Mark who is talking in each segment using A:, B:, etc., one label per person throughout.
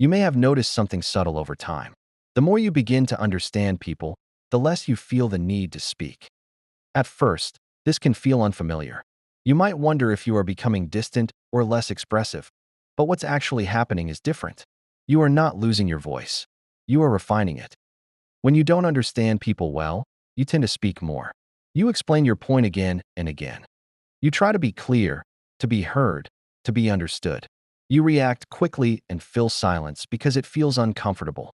A: You may have noticed something subtle over time. The more you begin to understand people, the less you feel the need to speak. At first, this can feel unfamiliar. You might wonder if you are becoming distant or less expressive, but what's actually happening is different. You are not losing your voice. You are refining it. When you don't understand people well, you tend to speak more. You explain your point again and again. You try to be clear, to be heard, to be understood. You react quickly and fill silence because it feels uncomfortable.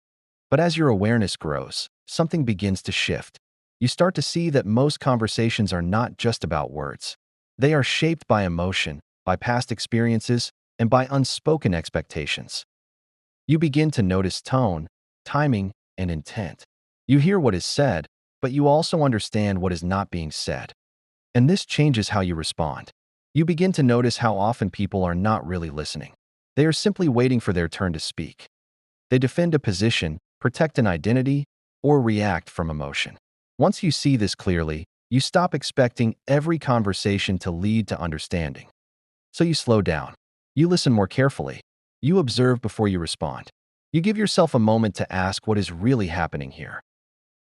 A: But as your awareness grows, something begins to shift. You start to see that most conversations are not just about words. They are shaped by emotion, by past experiences, and by unspoken expectations. You begin to notice tone, timing, and intent. You hear what is said, but you also understand what is not being said. And this changes how you respond. You begin to notice how often people are not really listening. They are simply waiting for their turn to speak. They defend a position, protect an identity, or react from emotion. Once you see this clearly, you stop expecting every conversation to lead to understanding. So you slow down. You listen more carefully. You observe before you respond. You give yourself a moment to ask what is really happening here.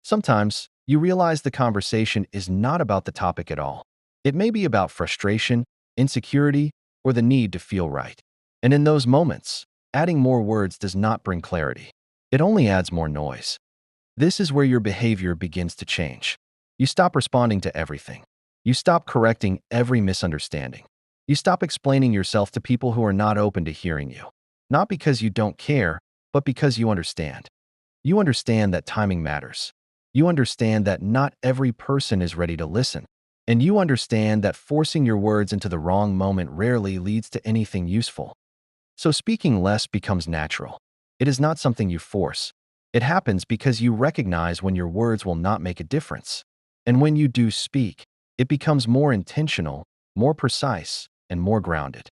A: Sometimes, you realize the conversation is not about the topic at all. It may be about frustration, insecurity, or the need to feel right. And in those moments, adding more words does not bring clarity. It only adds more noise. This is where your behavior begins to change. You stop responding to everything. You stop correcting every misunderstanding. You stop explaining yourself to people who are not open to hearing you. Not because you don't care, but because you understand. You understand that timing matters. You understand that not every person is ready to listen. And you understand that forcing your words into the wrong moment rarely leads to anything useful. So speaking less becomes natural. It is not something you force. It happens because you recognize when your words will not make a difference. And when you do speak, it becomes more intentional, more precise, and more grounded.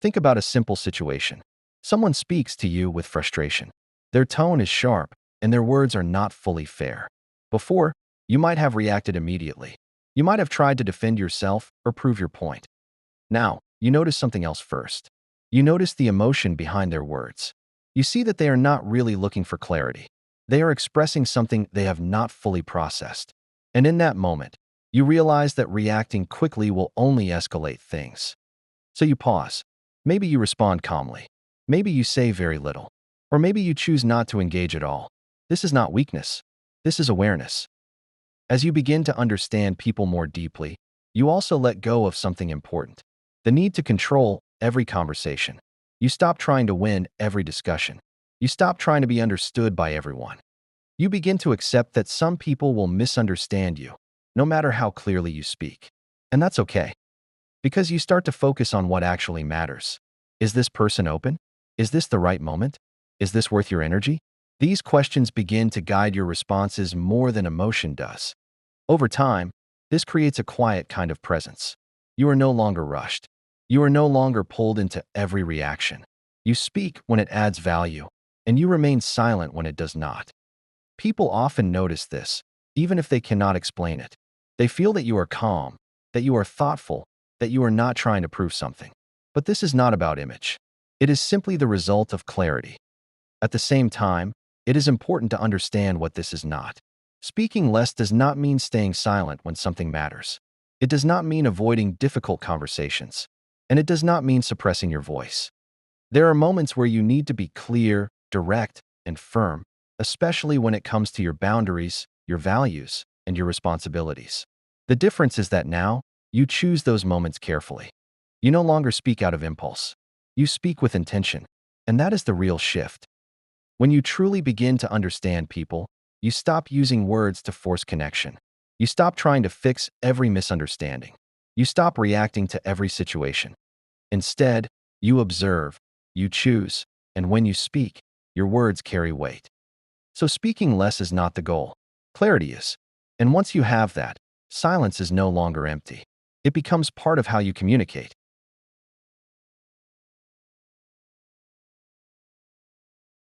A: Think about a simple situation. Someone speaks to you with frustration. Their tone is sharp, and their words are not fully fair. Before, you might have reacted immediately. You might have tried to defend yourself or prove your point. Now, you notice something else first. You notice the emotion behind their words. You see that they are not really looking for clarity. They are expressing something they have not fully processed. And in that moment, you realize that reacting quickly will only escalate things. So you pause. Maybe you respond calmly. Maybe you say very little. Or maybe you choose not to engage at all. This is not weakness. This is awareness. As you begin to understand people more deeply, you also let go of something important: the need to control every conversation. You stop trying to win every discussion. You stop trying to be understood by everyone. You begin to accept that some people will misunderstand you, no matter how clearly you speak. And that's okay, because you start to focus on what actually matters. Is this person open? Is this the right moment? Is this worth your energy? These questions begin to guide your responses more than emotion does. Over time, this creates a quiet kind of presence. You are no longer rushed. You are no longer pulled into every reaction. You speak when it adds value, and you remain silent when it does not. People often notice this, even if they cannot explain it. They feel that you are calm, that you are thoughtful, that you are not trying to prove something. But this is not about image. It is simply the result of clarity. At the same time, it is important to understand what this is not. Speaking less does not mean staying silent when something matters. It does not mean avoiding difficult conversations. And it does not mean suppressing your voice. There are moments where you need to be clear, direct, and firm, especially when it comes to your boundaries, your values, and your responsibilities. The difference is that now, you choose those moments carefully. You no longer speak out of impulse. You speak with intention. And that is the real shift. When you truly begin to understand people, you stop using words to force connection. You stop trying to fix every misunderstanding. You stop reacting to every situation. Instead, you observe, you choose, and when you speak, your words carry weight. So speaking less is not the goal. Clarity is. And once you have that, silence is no longer empty. It becomes part of how you communicate.